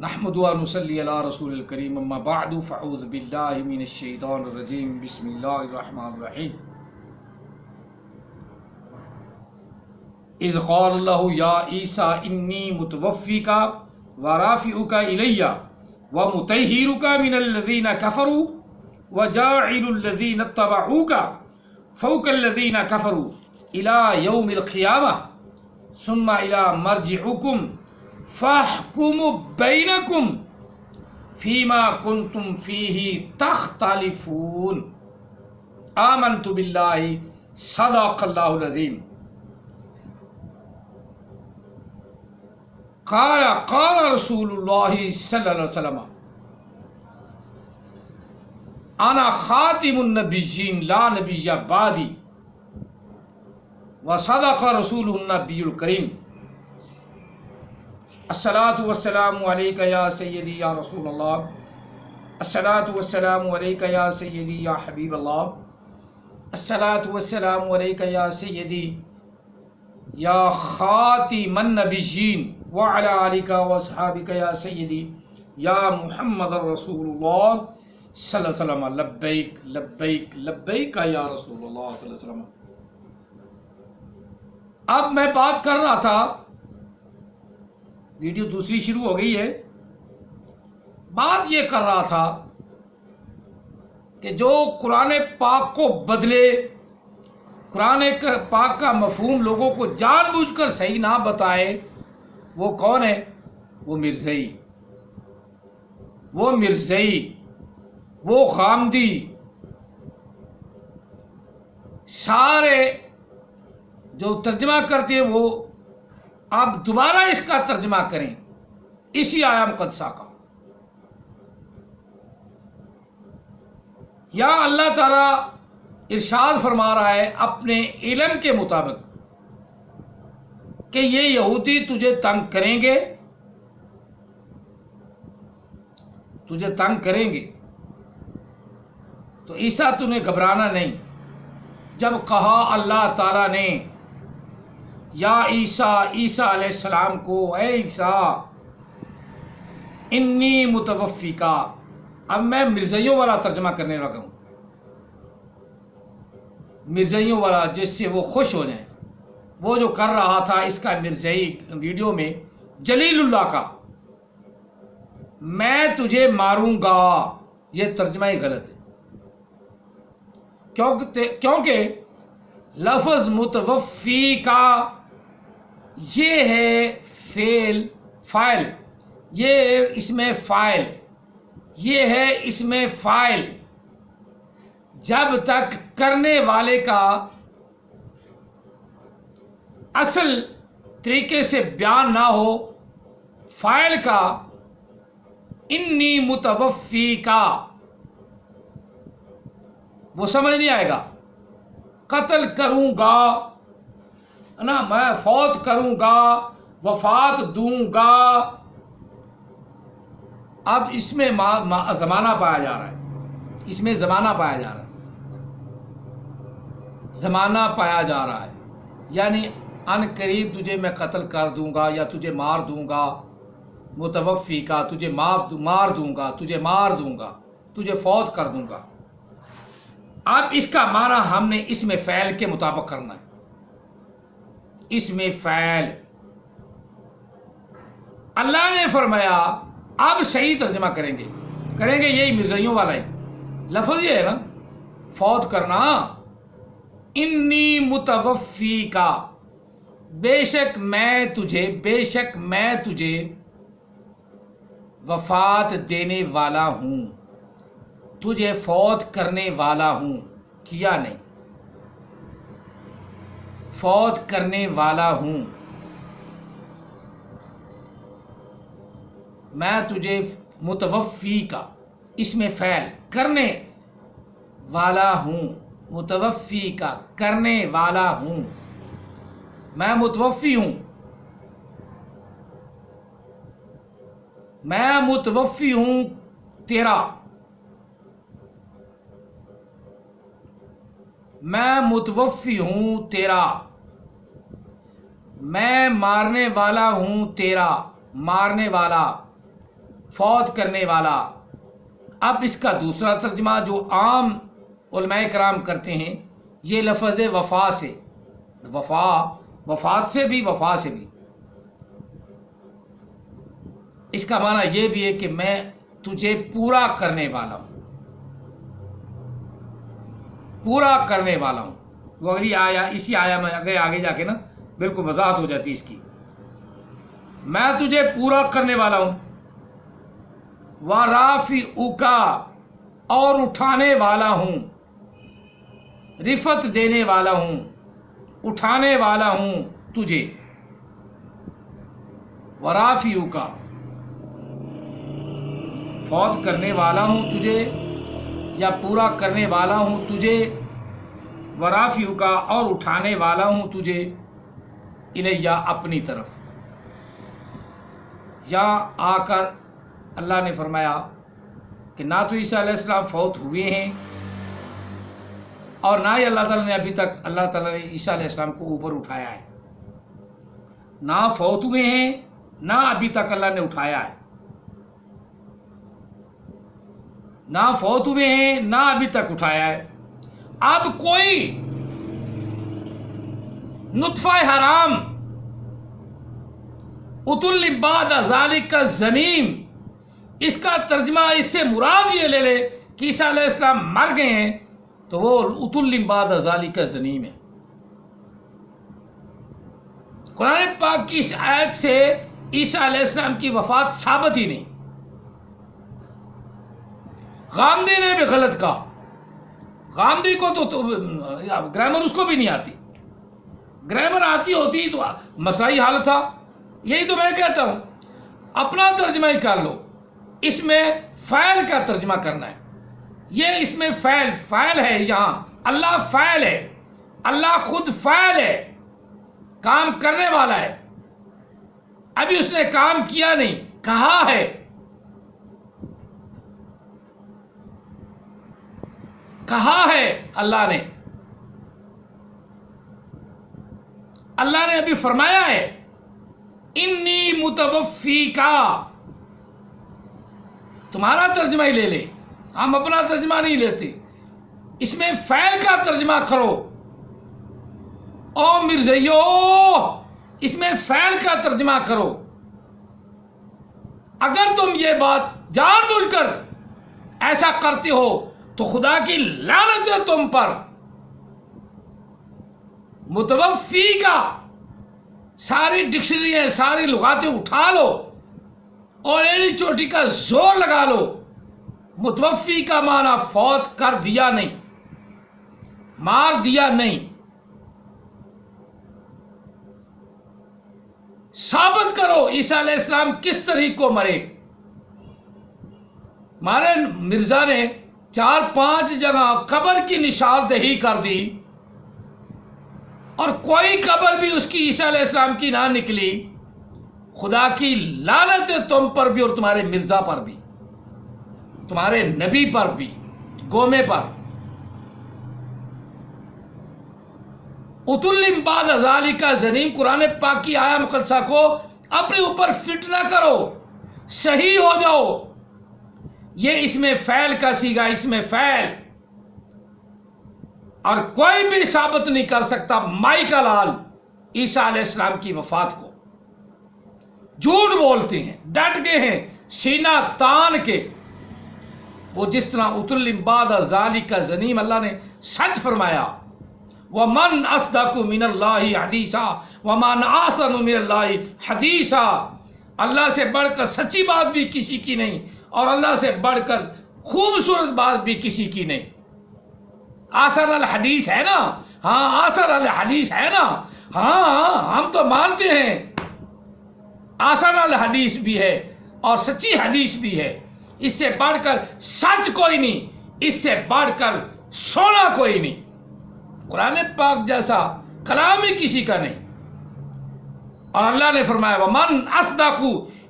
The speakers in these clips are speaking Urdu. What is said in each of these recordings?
نحمد و نصلی علی رسول الکریم اما بعد فاعوذ باللہ من الشیطان الرجیم بسم اللہ الرحمن الرحیم اذ قال اللہ یا عیسیٰ انی متوفیک ورافعک الی ومطہرک من الذین کفروا وجاعل الذین اتبعوک فوق الذین کفروا الی یوم القیامہ ثم الی مرجعکم فاحکموا بینکم فیما کنتم فیہ تختلفون آمنت باللہ صدق اللہ العظیم۔ قال رسول اللہ صلی اللہ علیہ وسلم انا خاتم النبیین لا نبی بعدی وصدق رسول النبی الکریم۔ الصلاۃ والسلام علیک یا سیدی یا رسول اللہ، الصلاۃ والسلام علیک یا سیدی یا حبیب اللہ، الصلاۃ والسلام علیک یا سیدی یا خاتم النبیین وعلی آلک واصحابک یا سیدی یا محمد رسول اللہ صلی اللہ علیہ وسلم۔ لبیک لبیک لبیک یا رسول اللہ صلی اللہ علیہ وسلم۔ اب میں بات کر رہا تھا، ویڈیو دوسری شروع ہو گئی ہے، بات یہ کر رہا تھا کہ جو قرآن پاک کو بدلے، قرآن پاک کا مفہوم لوگوں کو جان بوجھ کر صحیح نہ بتائے، وہ کون ہے؟ وہ مرزئی، وہ مرزئی، وہ غامدی، سارے جو ترجمہ کرتے ہیں وہ آپ دوبارہ اس کا ترجمہ کریں اسی آیا مقدسہ کا۔ یا اللہ تعالیٰ ارشاد فرما رہا ہے اپنے علم کے مطابق کہ یہ یہودی تجھے تنگ کریں گے، تجھے تنگ کریں گے، تو عیسیٰ تمہیں گھبرانا نہیں۔ جب کہا اللہ تعالیٰ نے یا عیسیٰ، عیسیٰ علیہ السلام کو، اے عیسیٰ انی متوفیکا، اب میں مرزائیوں والا ترجمہ کرنے لگا ہوں، مرزائیوں والا جس سے وہ خوش ہو جائیں۔ وہ جو کر رہا تھا اس کا مرزائی ویڈیو میں جلیل اللہ کا میں تجھے ماروں گا، یہ ترجمہ ہی غلط ہے، کیونکہ لفظ متوفی کا یہ ہے فاعل، یہ اس میں فاعل، یہ ہے اس میں فاعل، جب تک کرنے والے کا اصل طریقے سے بیان نہ ہو فاعل کا، انی متوفی کا، وہ سمجھ نہیں آئے گا۔ قتل کروں گا نا، میں فوت کروں گا، وفات دوں گا، اب اس میں زمانہ پایا جا رہا ہے، اس میں زمانہ پایا جا رہا ہے، زمانہ پایا جا رہا ہے، یعنی ان قریب تجھے میں قتل کر دوں گا یا تجھے مار دوں گا، متوفی کا تجھے مار دوں گا، تجھے مار دوں گا، تجھے فوت کر دوں گا۔ اب اس کا معنی ہم نے اس میں فعل کے مطابق کرنا ہے، اس میں فعل۔ اللہ نے فرمایا اب صحیح ترجمہ کریں گے یہی مرزائیوں والا ہے، لفظ یہ ہے نا فوت کرنا۔ انی متوفی کا، بے شک میں تجھے وفات دینے والا ہوں، تجھے فوت کرنے والا ہوں، کیا نہیں، فوت کرنے والا ہوں، میں تجھے متوفی کا، اس میں فعل کرنے والا ہوں، متوفی کا کرنے والا ہوں، میں متوفی ہوں، میں متوفی ہوں تیرا، میں متوفی ہوں تیرا، میں مارنے والا ہوں تیرا، مارنے والا، فوت کرنے والا۔ اب اس کا دوسرا ترجمہ جو عام علماء کرام کرتے ہیں، یہ لفظ وفا سے، وفات سے بھی، وفا سے بھی، اس کا معنی یہ بھی ہے کہ میں تجھے پورا کرنے والا ہوں، پورا کرنے والا ہوں۔ وہ اگلی آیا، اسی آیا میں آگے جا کے نا بالکل وضاحت ہو جاتی اس کی۔ میں تجھے پورا کرنے والا ہوں، وَرَافِعُكَ، اور اٹھانے والا ہوں، رفت دینے والا ہوں، اٹھانے والا ہوں تجھے۔ وَرَافِعُكَ، فوت کرنے والا ہوں تجھے یا پورا کرنے والا ہوں تجھے، وَرَافِعُكَ، اور اٹھانے والا ہوں تجھے، الیہ، اپنی طرف۔ یہاں آ کر اللہ نے فرمایا کہ نہ تو عیسیٰ علیہ السلام فوت ہوئے ہیں اور نہ ہی اللہ تعالیٰ نے ابھی تک عیسیٰ علیہ السلام کو اوپر اٹھایا ہے۔ نہ فوت ہوئے ہیں، نہ ابھی تک اللہ نے اٹھایا ہے۔ نہ فوت ہوئے ہیں، نہ ابھی تک اٹھایا ہے۔ اب کوئی نطفہ حرام اتل بعد ذالک الزنیم، اس کا ترجمہ اس سے مراد یہ لے لے کہ عیسیٰ علیہ السلام مر گئے ہیں تو وہ اتل بعد ذالک الزنیم ہے۔ قرآن پاک کی اس آیت سے عیسیٰ علیہ السلام کی وفات ثابت ہی نہیں۔ غامدی نے بھی غلط کہا، غامدی کو تو گرامر اس کو بھی نہیں آتی، گرامر آتی ہوتی تو مسئلہ ہی حل تھا۔ یہی تو میں کہتا ہوں، اپنا ترجمہ ہی کر لو، اس میں فعل کا ترجمہ کرنا ہے۔ یہ اس میں فعل ہے، یہاں اللہ فعل ہے، اللہ خود فعل ہے، کام کرنے والا ہے۔ ابھی اس نے کام کیا نہیں، کہا ہے۔ کہا ہے اللہ نے، اللہ نے ابھی فرمایا ہے انی متوفیکا۔ تمہارا ترجمہ ہی لے لے، ہم اپنا ترجمہ نہیں لیتے، اس میں فعل کا ترجمہ کرو۔ او مرزیو، اس میں فعل کا ترجمہ کرو۔ اگر تم یہ بات جان بوجھ کر ایسا کرتے ہو تو خدا کی لعنت ہے تم پر۔ متوفی کا ساری ڈکشنری، ساری لغاتیں اٹھا لو اور ایڑی چوٹی کا زور لگا لو۔ متوفی کا معنی فوت کر دیا نہیں، مار دیا نہیں۔ ثابت کرو عیسیٰ علیہ السلام کس طریقے کو مرے۔ ہمارے مرزا نے 4-5 جگہ قبر کی نشاندہی کر دی اور کوئی قبر بھی اس کی عیسیٰ علیہ السلام کی نہ نکلی۔ خدا کی لعنت ہے تم پر بھی اور تمہارے مرزا پر بھی، تمہارے نبی پر بھی، گومے پر۔ اتل بعد ذالک زنیم، قرآن پاک کی آیا مقدسہ کو اپنے اوپر فٹ نہ کرو، صحیح ہو جاؤ۔ یہ اس میں فعل کا صیغہ، اس میں فعل، اور کوئی بھی ثابت نہیں کر سکتا مائی کا لال عیسیٰ علیہ السلام کی وفات کو۔ جھوٹ بولتے ہیں، ڈٹ گئے ہیں سینہ تان کے۔ وہ جس طرح اتل بعد ذالک زنیم، اللہ نے سچ فرمایا، وَمَنْ أَصْدَقُ مِنَ اللَّهِ حَدِيثًا وَمَنْ أَحْسَنُ مِنَ اللَّهِ حَدِيثًا۔ اللہ سے بڑھ کر سچی بات بھی کسی کی نہیں اور اللہ سے بڑھ کر خوبصورت بات بھی کسی کی نہیں۔ آسن الحدیث ہے نا، ہاں آسن الحدیث ہے نا، ہاں ہم تو مانتے ہیں آسن الحدیث بھی ہے اور سچی حدیث بھی ہے۔ اس سے بڑھ کر سچ کوئی نہیں، اس سے بڑھ کر سونا کوئی نہیں۔ قرآن پاک جیسا کلام ہی کسی کا نہیں۔ اور اللہ نے فرمایا وَمَنْ أَصْدَقُ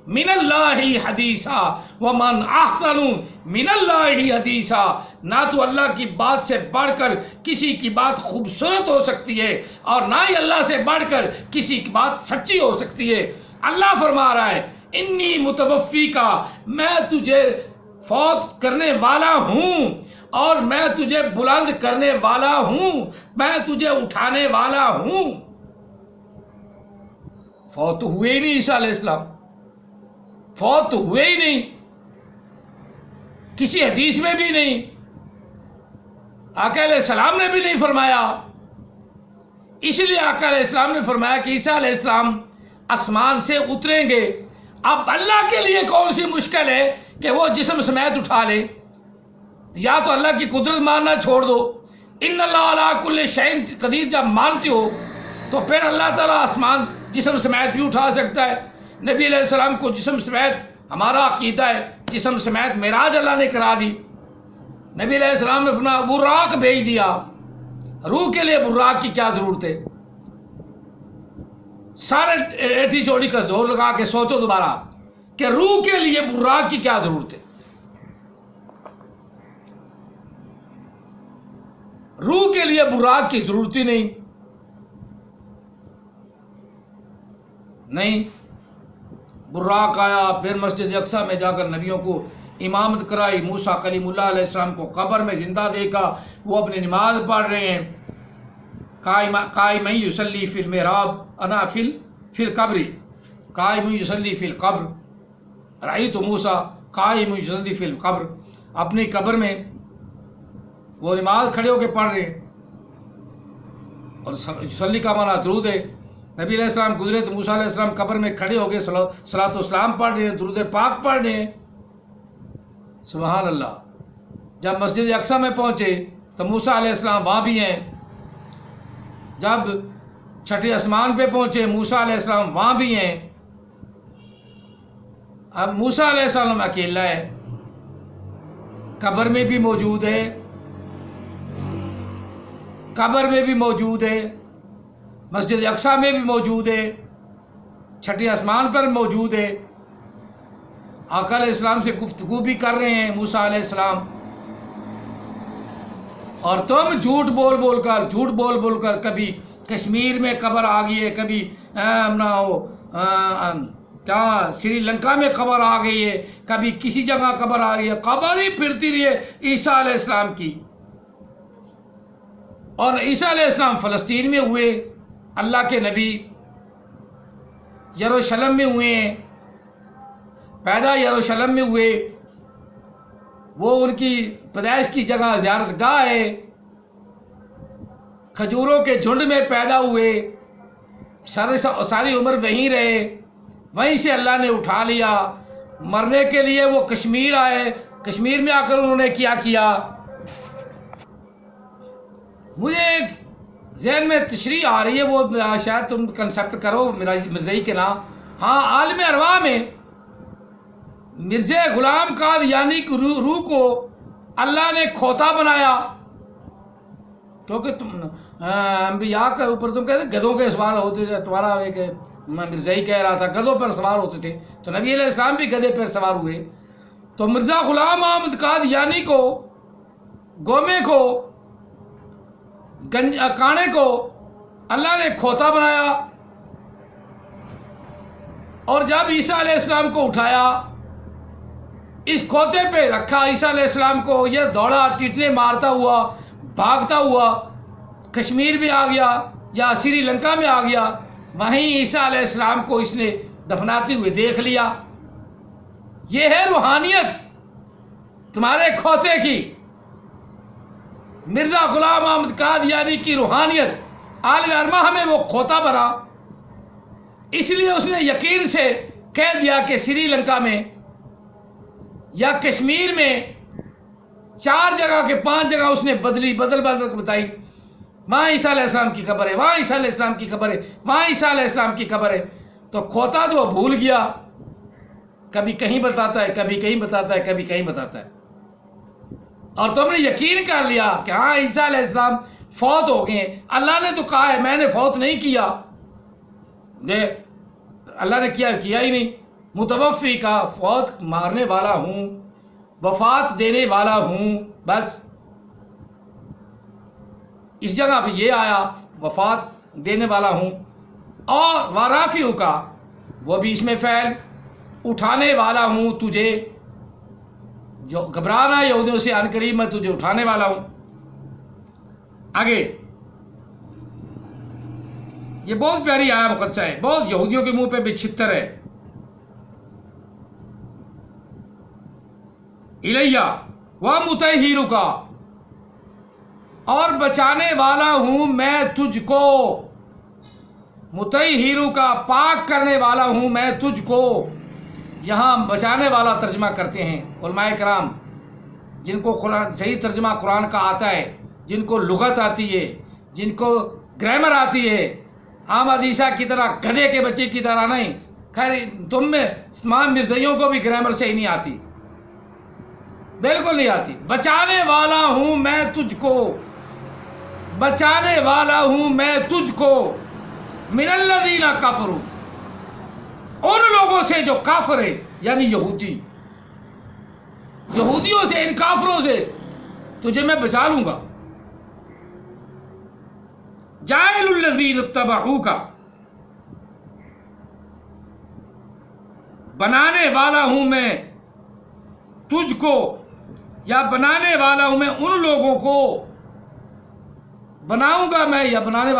مِنَ اللَّهِ حَدِيثًا وَمَنْ أَحْسَنُ مِنَ اللَّهِ حَدِيثًا۔ نہ تو اللہ کی بات سے بڑھ کر کسی کی بات خوبصورت ہو سکتی ہے اور نہ ہی اللہ سے بڑھ کر کسی کی بات سچی ہو سکتی ہے۔ اللہ فرما رہا ہے انی متوفی کا، میں تجھے فوت کرنے والا ہوں اور میں تجھے بلند کرنے والا ہوں، میں تجھے اٹھانے والا ہوں۔ فوت ہوئے ہی نہیں عیسیٰ علیہ السلام، فوت ہوئے ہی نہیں، کسی حدیث میں بھی نہیں، آقا علیہ السلام نے بھی نہیں فرمایا۔ اس لیے آقا علیہ السلام نے فرمایا کہ عیسیٰ علیہ السلام آسمان سے اتریں گے۔ اب اللہ کے لیے کون سی مشکل ہے کہ وہ جسم سمیت اٹھا لے؟ یا تو اللہ کی قدرت ماننا چھوڑ دو، ان اللہ علی کل شیء قدیر جب مانتے ہو تو پھر اللہ تعالیٰ آسمان جسم سمیت بھی اٹھا سکتا ہے۔ نبی علیہ السلام کو جسم سمیت، ہمارا عقیدہ ہے جسم سمیت معراج اللہ نے کرا دی۔ نبی علیہ السلام نے فرمایا براق بھیج دیا، روح کے لیے براق کی کیا ضرورت ہے؟ سارے ایٹھی چوڑی کا زور لگا کے سوچو دوبارہ کہ روح کے لیے براق کی کیا ضرورت ہے؟ روح کے لیے براق کی ضرورت ہی نہیں۔ براق آیا، پھر مسجد اقصیٰ میں جا کر نبیوں کو امامت کرائی، موسیٰ کلیم اللہ علیہ السلام کو قبر میں زندہ دیکھا، وہ اپنی نماز پڑھ رہے ہیں، قائم یصلی فی المحراب انا فی القبر، قائم یصلی فی القبر، رأیت موسیٰ قائم یصلی فی القبر، اپنی قبر میں وہ نماز کھڑے ہو کے پڑھ رہے ہیں، اور یصلی کا معنی درود ہے۔ نبی علیہ السلام گزرے تو موسیٰ علیہ السلام قبر میں کھڑے ہو کے صلاۃ و سلام پڑھ رہے ہیں، درود پاک پڑھ رہے ہیں۔ سبحان اللہ۔ جب مسجد اقصیٰ میں پہنچے تو موسیٰ علیہ السلام وہاں بھی ہیں، جب چھٹے آسمان پہ پہنچے موسیٰ علیہ السلام وہاں بھی ہیں۔ اب موسیٰ علیہ السلام اکیلا ہے، قبر میں بھی موجود ہے، قبر میں بھی موجود ہے، مسجد اقصیٰ میں بھی موجود ہے، چھٹے آسمان پر موجود ہے، آقا علیہ السلام سے گفتگو بھی کر رہے ہیں موسیٰ علیہ السلام، اور تم جھوٹ بول بول کر کبھی کشمیر میں قبر آ گئی ہے، کبھی کیا سری لنکا میں قبر آ گئی ہے، کبھی کسی جگہ قبر آ گئی ہے، قبر ہی پھرتی رہی ہے عیسیٰ علیہ السلام کی۔ اور عیسیٰ علیہ السلام فلسطین میں ہوئے، اللہ کے نبی یروشلم میں ہوئے ہیں، پیدا یروشلم میں ہوئے، وہ ان کی پیدائش کی جگہ زیارت گاہ ہے، کھجوروں کے جھنڈ میں پیدا ہوئے، ساری عمر وہیں رہے، وہیں سے اللہ نے اٹھا لیا۔ مرنے کے لیے وہ کشمیر آئے، کشمیر میں آ کر انہوں نے کیا مجھے ایک ذہن میں تشریح آ رہی ہے، وہ شاید تم کنسپٹ کرو مرزائی کے نام۔ ہاں، عالم ارواح میں مرزا غلام قادیانی کی روح کو اللہ نے کھوتا بنایا، کیونکہ تم انبیاء کے اوپر تم کہتے گدھوں کے سوار ہوتے تھے، تمہارا ایک مرزائی کہہ رہا تھا گدھوں پر سوار ہوتے تھے، تو نبی علیہ السلام بھی گدھے پر سوار ہوئے۔ تو مرزا غلام احمد قادیانی کو، گومے کو، کانے کو اللہ نے کھوتا بنایا، اور جب عیسیٰ علیہ السلام کو اٹھایا، اس کھوتے پہ رکھا، عیسیٰ علیہ السلام کو یہ دوڑا، ٹیٹنے مارتا ہوا، بھاگتا ہوا کشمیر میں آ گیا یا سری لنکا میں آ گیا، وہیں عیسیٰ علیہ السلام کو اس نے دفناتے ہوئے دیکھ لیا۔ یہ ہے روحانیت تمہارے کھوتے کی، مرزا غلام احمد قادیانی کی روحانیت۔ عالم ارواح میں وہ کھوتا بنا، اس لیے اس نے یقین سے کہہ دیا کہ سری لنکا میں یا کشمیر میں 4 جگہ کے 5 جگہ اس نے بدل کر بتائی، وہاں عیسیٰ علیہ السلام کی قبر ہے، وہاں عیسیٰ علیہ السلام کی قبر ہے، وہاں عیسیٰ علیہ السلام کی قبر ہے۔ تو کھوتا جو بھول گیا، کبھی کہیں بتاتا ہے، کبھی کہیں بتاتا ہے، کبھی کہیں بتاتا ہے، اور تم نے یقین کر لیا کہ ہاں عیسیٰ علیہ السلام فوت ہو گئے ہیں۔ اللہ نے تو کہا ہے میں نے فوت نہیں کیا، اللہ نے کیا ہی نہیں۔ متوفی کا، فوت مارنے والا ہوں، وفات دینے والا ہوں، بس اس جگہ پہ یہ آیا، وفات دینے والا ہوں۔ اور وارافیو کا، وہ بھی اس میں فعل، اٹھانے والا ہوں تجھے، جو گھبرانا یہودیوں سے، ان قریب میں تجھے اٹھانے والا ہوں۔ آگے یہ بہت پیاری آیا مقدسہ ہے، بہت یہودیوں کے منہ پہ بھی چھتر ہے۔ الیہ ومطہرک، اور بچانے والا ہوں میں تجھ کو، مطہرک، پاک کرنے والا ہوں میں تجھ کو۔ یہاں بچانے والا ترجمہ کرتے ہیں علماء کرام، جن کو قرآن صحیح ترجمہ قرآن کا آتا ہے، جن کو لغت آتی ہے، جن کو گرامر آتی ہے، عام حدیثہ کی طرح گدھے کے بچے کی طرح نہیں۔ خیر تم میں تمام مرزائیوں کو بھی گرامر سے ہی نہیں آتی، بالکل نہیں آتی۔ بچانے والا ہوں میں تجھ کو، بچانے والا ہوں میں تجھ کو، من الذین کفروا، ان لوگوں سے جو کافر ہے، یعنی یہودی، یہودیوں سے، ان کافروں سے تجھے میں بچا لوں گا۔ جاعل الذین اتبعوک، بنانے والا ہوں میں تجھ کو، یا بنانے والا ہوں میں ان لوگوں کو، بناؤں گا میں، یا بنانے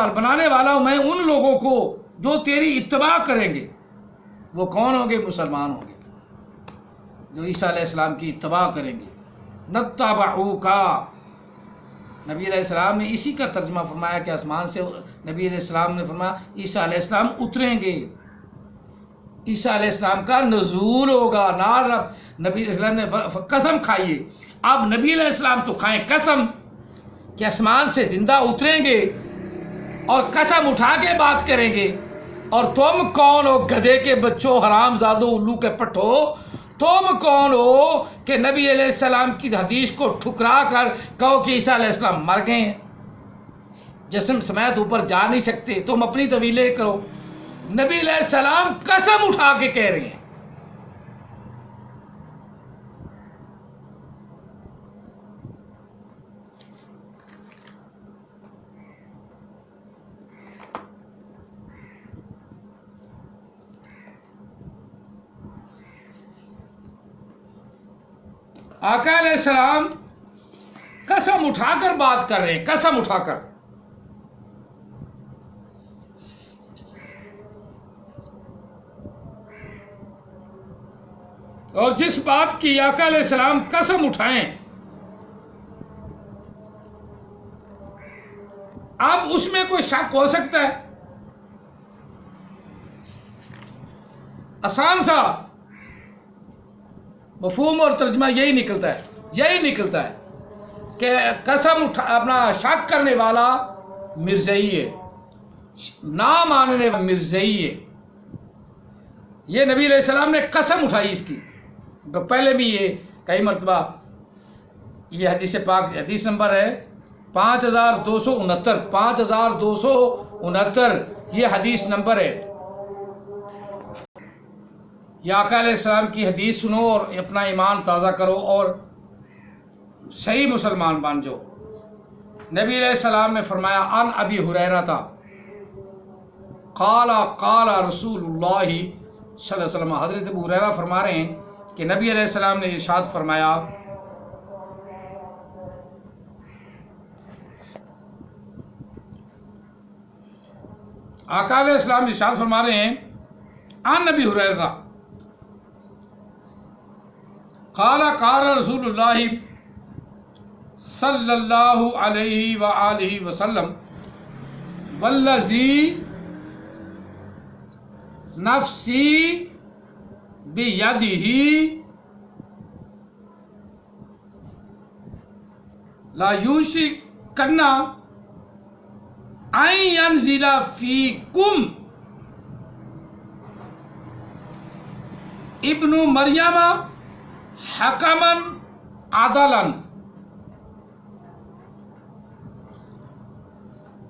والا ہوں میں ان لوگوں کو جو تیری اتباع کریں گے۔ وہ کون ہوں گے؟ مسلمان ہوں گے، جو عیسیٰ علیہ السلام کی اتباع کریں گے۔ نتبعوک، نبی علیہ السلام نے اسی کا ترجمہ فرمایا کہ آسمان سے نبی علیہ السلام نے فرمایا عیسیٰ علیہ السلام اتریں گے، عیسیٰ علیہ السلام کا نزول ہوگا۔ نبی علیہ السلام نے قسم کھائیے، اب نبی علیہ السلام تو کھائیں قسم کہ آسمان سے زندہ اتریں گے اور قسم اٹھا کے بات کریں گے، اور تم کون ہو گدھے کے بچوں، حرام زادو، الو کے پٹھو، تم کون ہو کہ نبی علیہ السلام کی حدیث کو ٹھکرا کر کہو کہ عیسیٰ علیہ السلام مر گئے ہیں، جسم سمیت اوپر جا نہیں سکتے، تم اپنی طویلیں کرو۔ نبی علیہ السلام قسم اٹھا کے کہہ رہے ہیں۔ آقا علیہ السلام قسم اٹھا کر بات کر رہے ہیں، قسم اٹھا کر۔ اور جس بات کی آقا علیہ السلام قسم اٹھائیں، اب اس میں کوئی شک ہو سکتا ہے؟ آسان سا مفہوم اور ترجمہ یہی نکلتا ہے کہ قسم اپنا شک کرنے والا مرزائی ہے، نہ ماننے والا مرزائی ہے۔ یہ نبی علیہ السلام نے قسم اٹھائی اس کی، پہلے بھی یہ کئی مرتبہ، یہ حدیث پاک حدیث نمبر ہے 5269 یہ حدیث نمبر ہے۔ یا آقا علیہ السلام کی حدیث سنو اور اپنا ایمان تازہ کرو اور صحیح مسلمان بن جاؤ۔ نبی علیہ السلام نے فرمایا ان ابی ہریرہ قال رسول اللہ صلی اللہ علیہ وسلم، حضرت ابو ہریرہ فرما رہے ہیں کہ نبی علیہ السلام نے ارشاد فرمایا، آقا علیہ السلام ارشاد فرما رہے ہیں ان ابی ہریرہ قال رسول اللہ صلی اللہ علیہ وآلہ وسلم والذی نفسی بیدہ لا یوشکن ان ینزل فیکم ابن مریم حکما عدلا،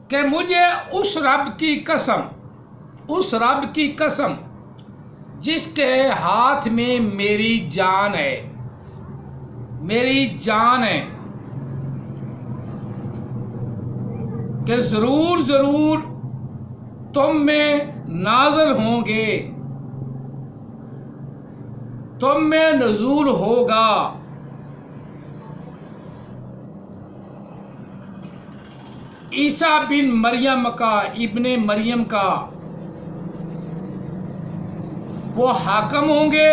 کہ مجھے اس رب کی قسم جس کے ہاتھ میں میری جان ہے کہ ضرور تم میں نازل ہوں گے تم میں نزول ہوگا۔ عیسیٰ بن مریم کا، ابن مریم کا، وہ حاکم ہوں گے،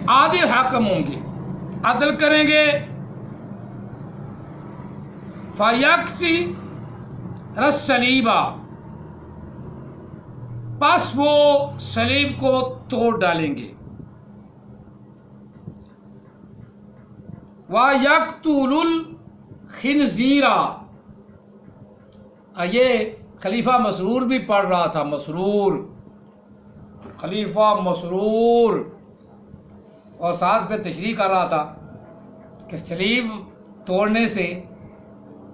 عادل حاکم ہوں گے، عدل کریں گے۔ فَيَكْسِرَ الصَّلِيبَ، پس وہ صلیب کو توڑ ڈالیں گے۔ وَيَقْتُلُ الْخِنْزِيرَ، یہ خلیفہ مسرور بھی پڑھ رہا تھا، مسرور، خلیفہ مسرور، اور ساتھ پہ تشریح کر رہا تھا کہ صلیب توڑنے سے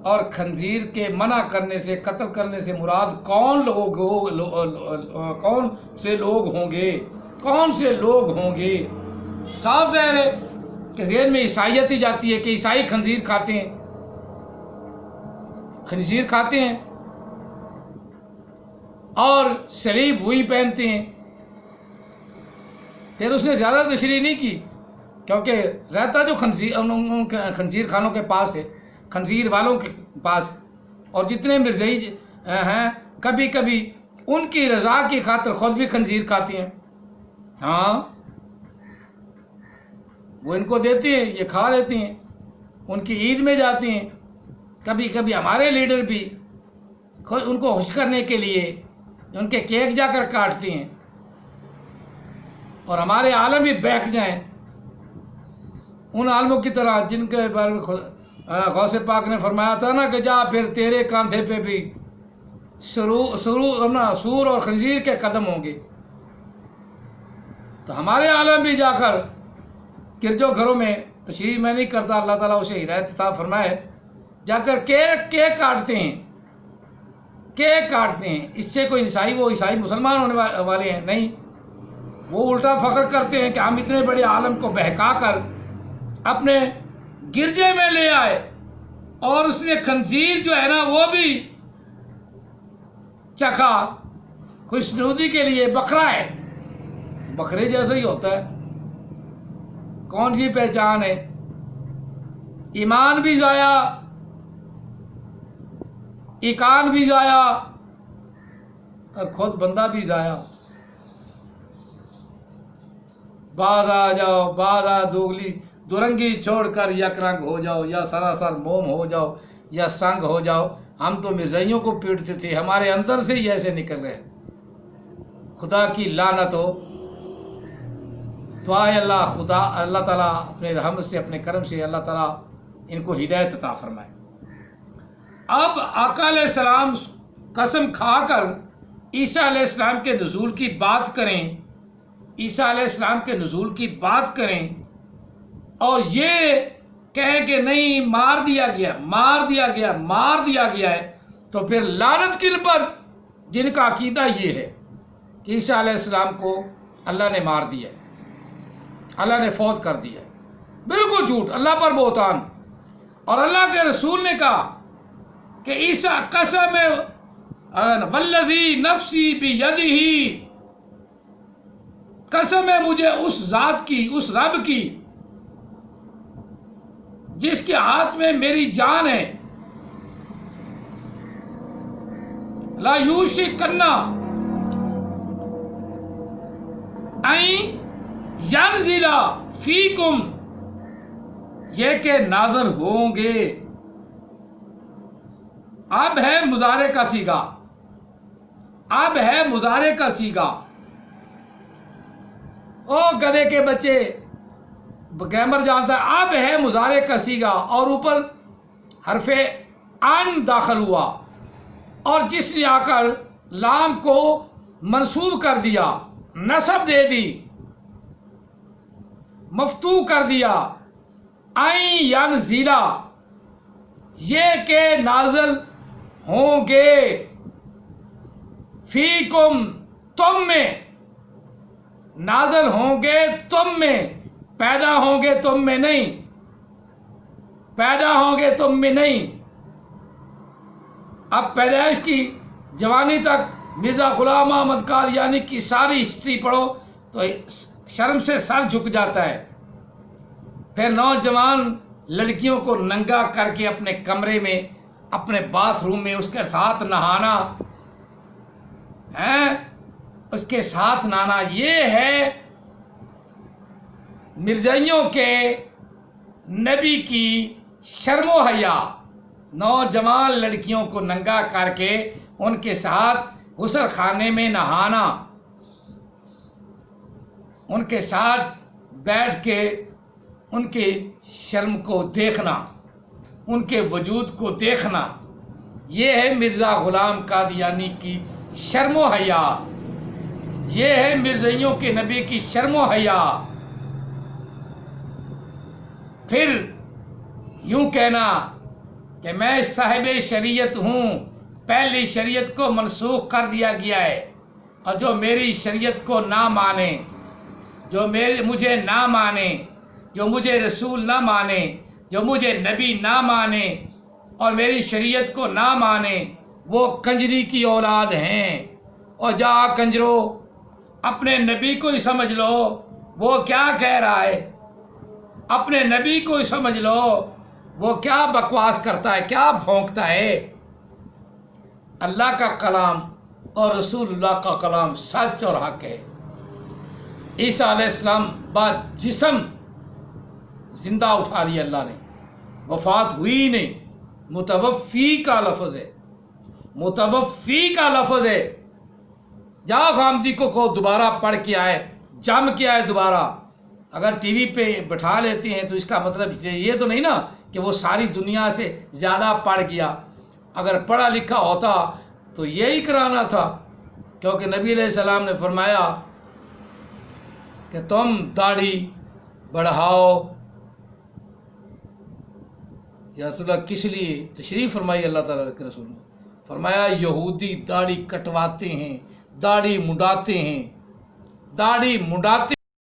اور خنزیر کے منع کرنے سے، قتل کرنے سے مراد کون سے لوگ ہوں گے، کون سے لوگ ہوں گے؟ صاف ظاہر ہے کہ ذہن میں عیسائیت ہی جاتی ہے کہ عیسائی خنزیر کھاتے ہیں، خنزیر کھاتے ہیں اور صلیب وہی پہنتے ہیں۔ پھر اس نے زیادہ تشریح نہیں کی، کیونکہ رہتا جو خنزیر خانوں کے پاس ہے، خنزیر والوں کے پاس، اور جتنے مرزائی ہیں کبھی کبھی ان کی رضا کی خاطر خود بھی خنزیر کھاتے ہیں۔ ہاں، وہ ان کو دیتے ہیں، یہ کھا لیتے ہیں، ان کی عید میں جاتے ہیں۔ کبھی کبھی ہمارے لیڈر بھی ان کو خوش کرنے کے لیے ان کے کیک جا کر کاٹتے ہیں، اور ہمارے عالم بھی بہک جائیں ان عالموں کی طرح جن کے بارے میں غوث پاک نے فرمایا تھا نا کہ جا پھر تیرے کاندھے پہ بھی سور اور خنزیر کے قدم ہوں گے۔ تو ہمارے عالم بھی جا کر گرجوں گھروں میں، تشریح میں نہیں کرتا، اللہ تعالیٰ اسے ہدایت عطا فرمائے، جا کر کیک کاٹتے ہیں، کیک کاٹتے ہیں۔ اس سے کوئی وہ عیسائی مسلمان ہونے والے ہیں؟ نہیں، وہ الٹا فخر کرتے ہیں کہ ہم اتنے بڑے عالم کو بہکا کر اپنے گرجے میں لے آئے، اور اس نے خنزیر جو ہے نا وہ بھی چکھا، خوشنودی کے لیے۔ بکرا ہے، بکرے جیسا ہی ہوتا ہے، کون سی پہچان ہے؟ ایمان بھی ضائع، ایکان بھی ضائع، اور خود بندہ بھی ضائع۔ باز آ جاؤ، باز آ دوگلی درنگی چھوڑ کر یک رنگ ہو جاؤ، یا سراسر موم ہو جاؤ، یا سنگ ہو جاؤ۔ ہم تو مرزائیوں کو پیٹتے تھے، ہمارے اندر سے ہی ایسے نکل رہے۔ خدا کی لعنت ہو۔ تو آئے اللہ تعالیٰ اپنے رحمت سے، اپنے کرم سے اللہ تعالیٰ ان کو ہدایت عطا فرمائے۔ اب آقا علیہ السلام قسم کھا کر عیسیٰ علیہ السلام کے نزول کی بات کریں، عیسیٰ علیہ السلام کے نزول کی بات کریں، اور یہ کہیں کہ نہیں مار دیا گیا ہے، تو پھر لعنت کن پر جن کا عقیدہ یہ ہے کہ عیسیٰ علیہ السلام کو اللہ نے مار دیا ہے، اللہ نے فوت کر دیا ہے۔ بالکل جھوٹ، اللہ پر بہتان۔ اور اللہ کے رسول نے کہا کہ عیسیٰ قسم والذی نفسی بیدہ، قسم ہے مجھے اس ذات کی، اس رب کی جس کے ہاتھ میں میری جان ہے، لا یوشکن ان ینزل فیکم، یہ کہ نازل ہوں گے۔ اب ہے مضارع کا صیغہ، اب ہے مضارع کا صیغہ۔ او گدھے کے بچے، گیمر جانتا ہے، اب ہے مضارع کا صیغہ، اور اوپر حرف ان داخل ہوا، اور جس نے آ کر لام کو منصوب کر دیا، نصب دے دی، مفتوح کر دیا، این ینزلا، یہ کہ نازل ہوں گے، فیکم، تم میں، نازل ہوں گے تم میں، پیدا ہوں گے تم میں نہیں، پیدا ہوں گے تم میں نہیں۔ اب پیدائش کی جوانی تک مرزا غلام احمد قادیانی کی ساری ہسٹری پڑھو تو شرم سے سر جھک جاتا ہے. پھر نوجوان لڑکیوں کو ننگا کر کے اپنے کمرے میں، اپنے باتھ روم میں اس کے ساتھ نہانا ہے، اس کے ساتھ نہانا، یہ ہے مرزائیوں کے نبی کی شرم و حیا. نوجوان لڑکیوں کو ننگا کر کے ان کے ساتھ غسل خانے میں نہانا، ان کے ساتھ بیٹھ کے ان کے شرم کو دیکھنا، ان کے وجود کو دیکھنا، یہ ہے مرزا غلام قادیانی کی شرم و حیا. یہ ہے مرزائیوں کے نبی کی شرم و حیا. پھر یوں کہنا کہ میں صاحب شریعت ہوں، پہلی شریعت کو منسوخ کر دیا گیا ہے، اور جو میری شریعت کو نہ مانے، جو مجھے نہ مانے، جو مجھے رسول نہ مانے، جو مجھے نبی نہ مانے اور میری شریعت کو نہ مانے، وہ کنجری کی اولاد ہیں. اور جا کنجرو، اپنے نبی کو ہی سمجھ لو وہ کیا کہہ رہا ہے، اپنے نبی کو ہی سمجھ لو وہ کیا بکواس کرتا ہے، کیا بھونکتا ہے. اللہ کا کلام اور رسول اللہ کا کلام سچ اور حق ہے. عیسیٰ علیہ السلام بعد جسم زندہ اٹھا لیا اللہ نے، وفات ہوئی نہیں. متوفی کا لفظ ہے، متوفی کا لفظ ہے. جا خامدی کو دوبارہ پڑھ کے آئے، جم کے آئے دوبارہ. اگر ٹی وی پہ بٹھا لیتے ہیں تو اس کا مطلب یہ تو نہیں نا کہ وہ ساری دنیا سے زیادہ پڑھ گیا. اگر پڑھا لکھا ہوتا تو یہی کرانا تھا، کیونکہ نبی علیہ السلام نے فرمایا کہ تم داڑھی بڑھاؤ. یا رسول اللہ کس لیے؟ تشریف فرمائی اللہ تعالیٰ کے رسول نے فرمایا یہودی داڑھی کٹواتے ہیں، داڑھی مڈاتے ہیں، داڑھی مڈاتے